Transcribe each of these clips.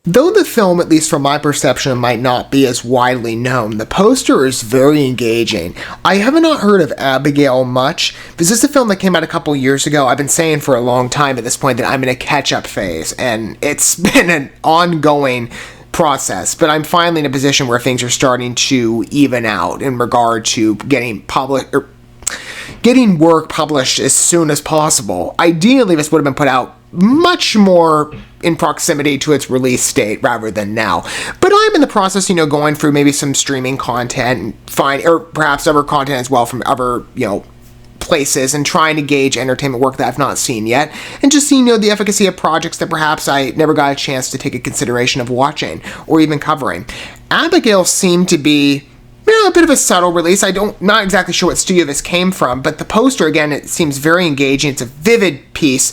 Though the film, at least from my perception, might not be as widely known, the poster is very engaging. I have not heard of Abigail much. This is a film that came out a couple years ago. I've been saying for a long time at this point that I'm in a catch-up phase, and it's been an ongoing process, but I'm finally in a position where things are starting to even out in regard to getting work published as soon as possible. Ideally, this would have been put out much more in proximity to its release date rather than now. But I'm in the process, going through maybe some streaming content and or perhaps other content as well from other, places and trying to gauge entertainment work that I've not seen yet, and just seeing, the efficacy of projects that perhaps I never got a chance to take a consideration of watching or even covering. Abigail seemed to be a bit of a subtle release. Not exactly sure what studio this came from, but the poster, again, it seems very engaging. It's a vivid piece,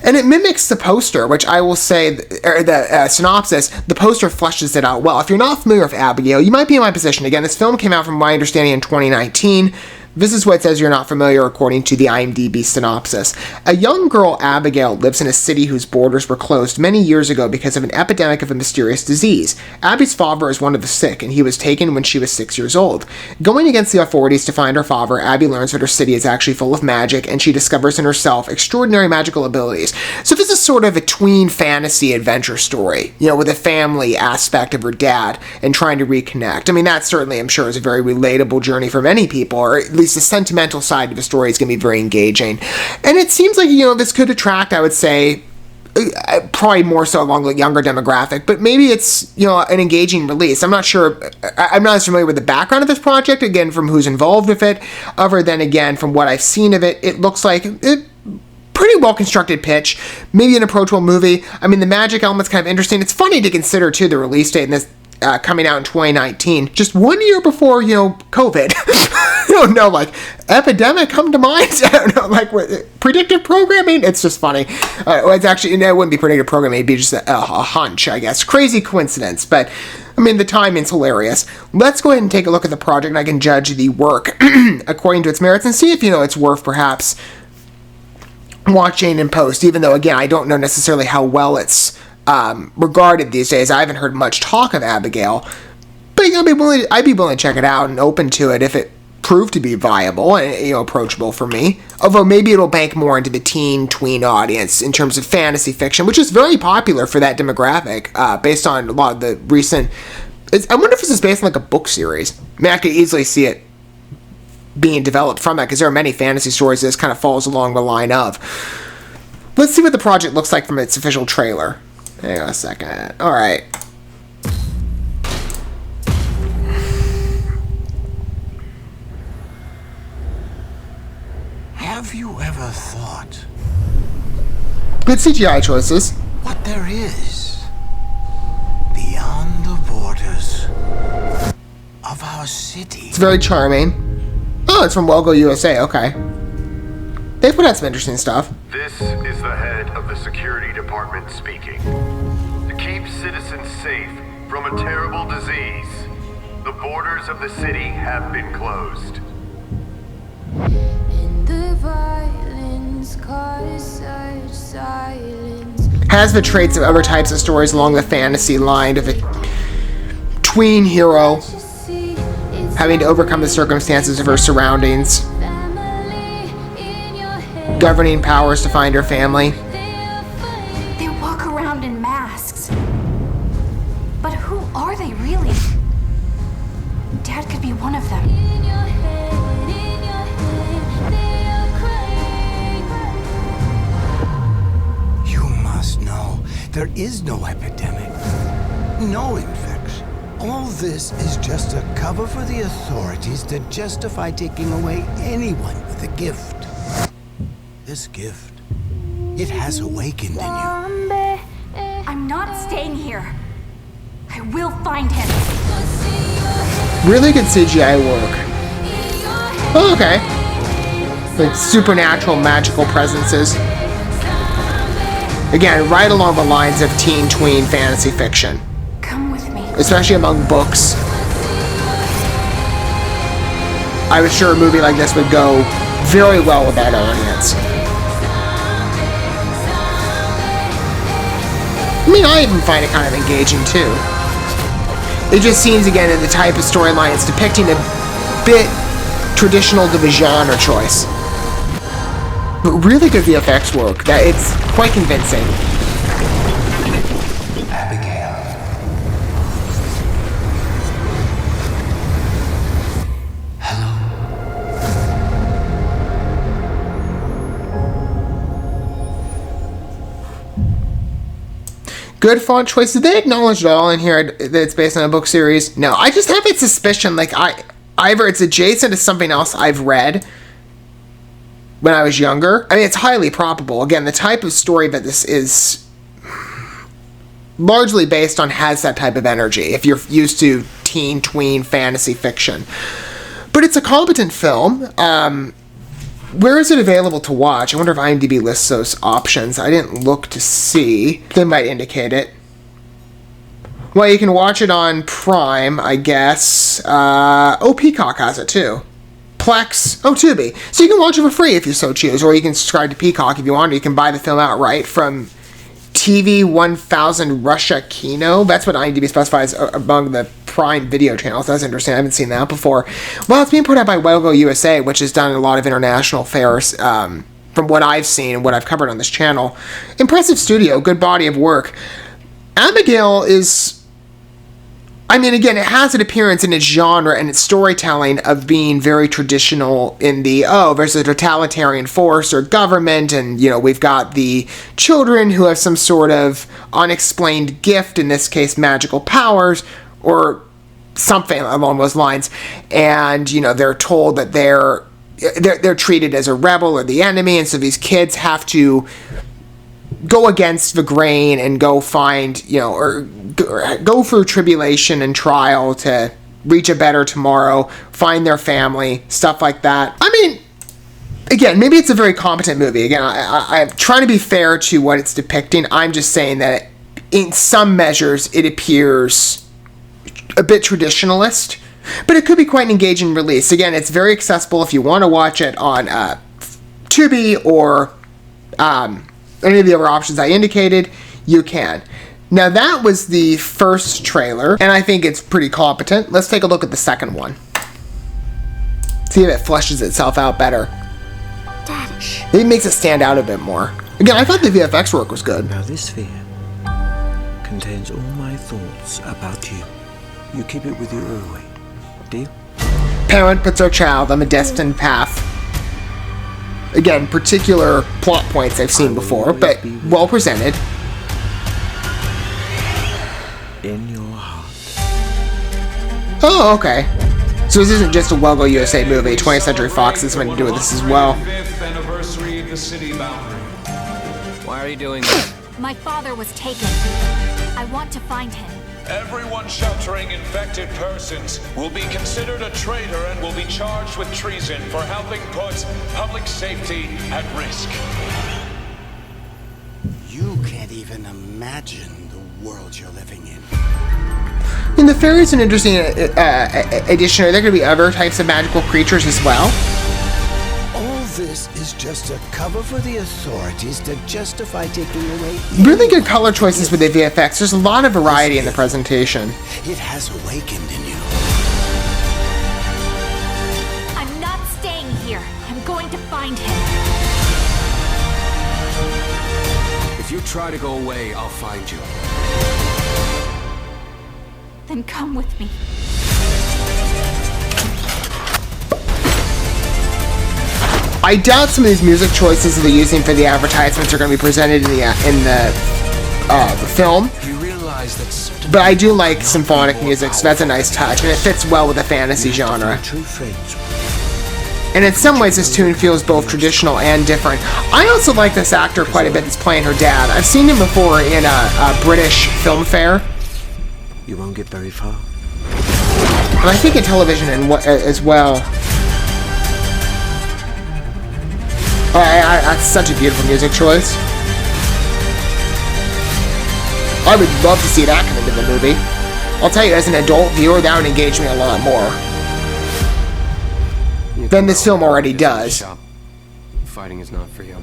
and it mimics the poster, which I will say, the synopsis, the poster fleshes it out well. If you're not familiar with Abigail, you might be in my position. Again, this film came out, from my understanding, in 2019. This is what it says you're not familiar according to the IMDb synopsis. A young girl, Abigail, lives in a city whose borders were closed many years ago because of an epidemic of a mysterious disease. Abby's father is one of the sick, and he was taken when she was 6 years old. Going against the authorities to find her father, Abby learns that her city is actually full of magic, and she discovers in herself extraordinary magical abilities. So this is sort of a tween fantasy adventure story, with a family aspect of her dad and trying to reconnect. I mean, that certainly, I'm sure, is a very relatable journey for many people, or at least the sentimental side of the story is going to be very engaging. And it seems like, this could attract, I would say, probably more so along the younger demographic, but maybe it's, an engaging release. I'm not sure. I'm not as familiar with the background of this project, again, from who's involved with it, other than, again, from what I've seen of it, it looks like pretty well-constructed pitch, maybe an approachable movie. I mean, the magic element's kind of interesting. It's funny to consider, too, the release date in this coming out in 2019, just 1 year before, COVID. I don't know, like, epidemic come to mind? I don't know, like, predictive programming? It's just funny. It's actually, it wouldn't be predictive programming, it'd be just a hunch, I guess. Crazy coincidence, but, I mean, the timing's hilarious. Let's go ahead and take a look at the project, and I can judge the work according to its merits and see if, it's worth, perhaps, watching in post, even though, again, I don't know necessarily how well it's regarded these days. I haven't heard much talk of Abigail, but I'd be willing to check it out and open to it if it proved to be viable and approachable for me. Although maybe it'll bank more into the tween audience in terms of fantasy fiction, which is very popular for that demographic, based on a lot of the recent. I wonder if this is based on like a book series. I mean, I could easily see it being developed from that because there are many fantasy stories that this kind of falls along the line of. Let's see what the project looks like from its official trailer. Hang on a second. All right. Have you ever thought good CGI choices? What there is beyond the borders of our city? It's very charming. Oh, it's from Welgo USA. Okay. They put out some interesting stuff. This is the head of the security department speaking. To keep citizens safe from a terrible disease, the borders of the city have been closed. Has the traits of other types of stories along the fantasy line of a tween hero having to overcome the circumstances of her surroundings, governing powers to find her family. They walk around in masks. But who are they really? Dad could be one of them. You must know, there is no epidemic, no infection. All this is just a cover for the authorities to justify taking away anyone with a gift. This gift, it has awakened in you. I'm not staying here. I will find him. Really good CGI work. Oh, okay. Like supernatural, magical presences. Again, right along the lines of tween fantasy fiction. Come with me. Especially among books. I was sure a movie like this would go very well with that audience. mean, I even find it kind of engaging too. It just seems, again, in the type of storyline it's depicting, a bit traditional to the genre choice. But really good VFX work. That it's quite convincing. Abigail. Hello. Good font choice. Did they acknowledge at all in here that it's based on a book series? No, I just have a suspicion, like, either it's adjacent to something else I've read when I was younger. I mean, it's highly probable. Again, the type of story that this is largely based on has that type of energy, if you're used to teen, tween, fantasy fiction. But it's a competent film. Where is it available to watch? I wonder if IMDb lists those options. I didn't look to see. They might indicate it. Well, you can watch it on Prime, I guess. Peacock has it too. Plex. Tubi. So you can watch it for free if you so choose, or you can subscribe to Peacock if you want, or you can buy the film outright from TV 1000 Russia Kino. That's what IMDb specifies among the Prime Video channels. That's interesting. I haven't seen that before. Well, it's being put out by Well USA, which has done a lot of international fairs, from what I've seen and what I've covered on this channel. Impressive studio, good body of work. Abigail is... I mean, again, it has an appearance in its genre and its storytelling of being very traditional in the, there's a totalitarian force or government, and, we've got the children who have some sort of unexplained gift, in this case, magical powers, or something along those lines, and, they're told that they're treated as a rebel or the enemy, and so these kids have to go against the grain and go find, or go through tribulation and trial to reach a better tomorrow, find their family, stuff like that. I mean, again, maybe it's a very competent movie. Again, I'm trying to be fair to what it's depicting. I'm just saying that in some measures it appears a bit traditionalist, but it could be quite an engaging release. Again, it's very accessible if you want to watch it on Tubi or any of the other options I indicated, you can. Now, that was the first trailer, and I think it's pretty competent. Let's take a look at the second one. See if it fleshes itself out better. Dad. It makes it stand out a bit more. Again, I thought the VFX work was good. Now this sphere contains all my thoughts about you. You keep it with you always. Deal? Parent puts their child on the destined path. Again, particular plot points I've seen before, but well presented. In your heart. Oh, okay. So this isn't just a Well Go USA movie. 20th Century Fox is going to do this as well. 5th anniversary of the city boundary. Why are you doing this? My father was taken. I want to find him. Everyone sheltering infected persons will be considered a traitor and will be charged with treason for helping put public safety at risk. You can't even imagine the world you're living in. And the fairy is an interesting addition. Are there going to be other types of magical creatures as well? All this is just a cover for the authorities to justify taking away... Really good color choices with the VFX. There's a lot of variety in the presentation. It has awakened in you. I'm not staying here. I'm going to find him. If you try to go away, I'll find you. Then come with me. I doubt some of these music choices that they're using for the advertisements are going to be presented in the film. You realize that, But I do like symphonic music, so that's a nice touch, and it fits well with the fantasy genre. True friends. And in some ways, this tune feels both traditional and different. I also like this actor quite a bit that's playing her dad. I've seen him before in a British film fair, You won't get very far. and I think in television as well. That's such a beautiful music choice. I would love to see that come into the movie. I'll tell you, as an adult viewer, that would engage me a lot more than this film already does. fighting is not for you.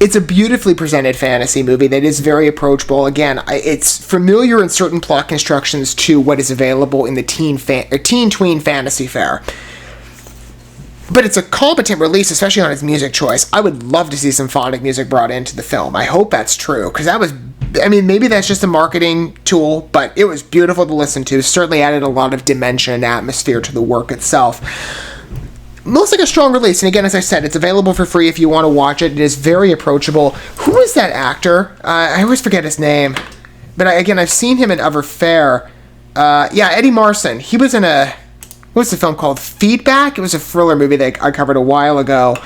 It's a beautifully presented fantasy movie that is very approachable. Again, it's familiar in certain plot constructions to what is available in the teen-tween fantasy fare. But it's a competent release, especially on its music choice. I would love to see symphonic music brought into the film. I hope that's true, because that was... I mean, maybe that's just a marketing tool, but it was beautiful to listen to. Certainly added a lot of dimension and atmosphere to the work itself. Looks like a strong release, and again, as I said, it's available for free if you want to watch it. It is very approachable. Who is that actor? I always forget his name. But I've seen him in other fare. Eddie Marsan. He was in what's the film called? Feedback? It was a thriller movie that I covered a while ago.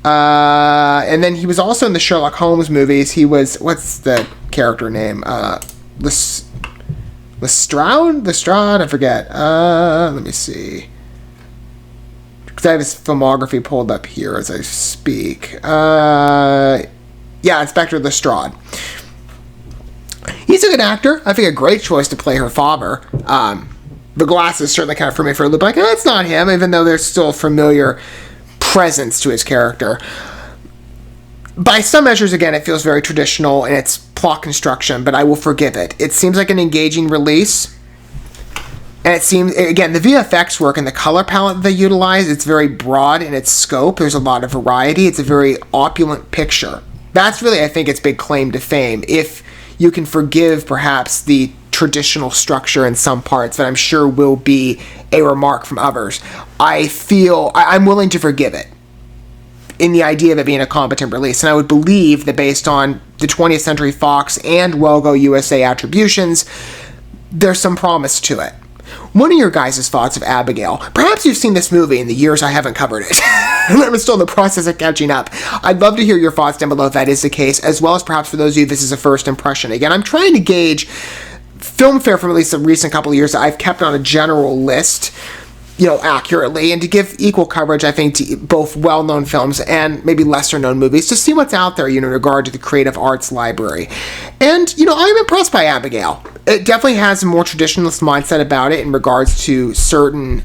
And then he was also in the Sherlock Holmes movies. He was, what's the character name? Lestrade? I forget. Let me see. Because I have his filmography pulled up here as I speak. Inspector Lestrade. He's a good actor. I think a great choice to play her father. The glasses certainly kind of threw me for a loop. Like, that's not him, even though there's still a familiar presence to his character. By some measures, again, it feels very traditional in its plot construction, but I will forgive it. It seems like an engaging release. And it seems, again, the VFX work and the color palette that they utilize, it's very broad in its scope. There's a lot of variety. It's a very opulent picture. That's really, I think, its big claim to fame. If you can forgive, perhaps, the traditional structure in some parts that I'm sure will be a remark from others, I'm willing to forgive it in the idea of it being a competent release. And I would believe that based on the 20th Century Fox and Well-Go USA attributions, there's some promise to it. What are your guys' thoughts of Abigail? Perhaps you've seen this movie in the years I haven't covered it. I'm still in the process of catching up. I'd love to hear your thoughts down below if that is the case, as well as perhaps for those of you this is a first impression. Again, I'm trying to gauge film fare from at least the recent couple of years that I've kept on a general list, accurately, and to give equal coverage, I think, to both well-known films and maybe lesser-known movies, to see what's out there, in regard to the creative arts library. And, I'm impressed by Abigail. It definitely has a more traditionalist mindset about it in regards to certain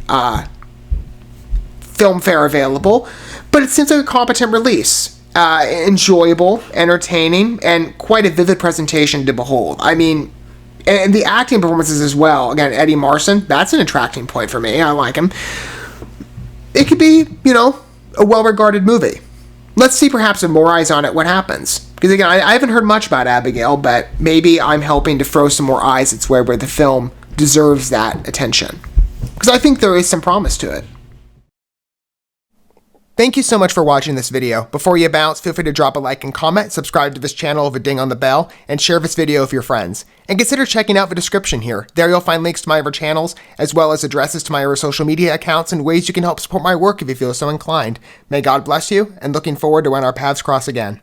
film fare available, but it seems like a competent release. Enjoyable, entertaining, and quite a vivid presentation to behold. I mean, and the acting performances as well. Again, Eddie Marsan, that's an attracting point for me. I like him. It could be, a well-regarded movie. Let's see perhaps with more eyes on it what happens. Because again, I haven't heard much about Abigail, but maybe I'm helping to throw some more eyes its way where the film deserves that attention. Because I think there is some promise to it. Thank you so much for watching this video. Before you bounce, feel free to drop a like and comment, subscribe to this channel with a ding on the bell, and share this video with your friends. And consider checking out the description here. There you'll find links to my other channels, as well as addresses to my other social media accounts and ways you can help support my work if you feel so inclined. May God bless you, and looking forward to when our paths cross again.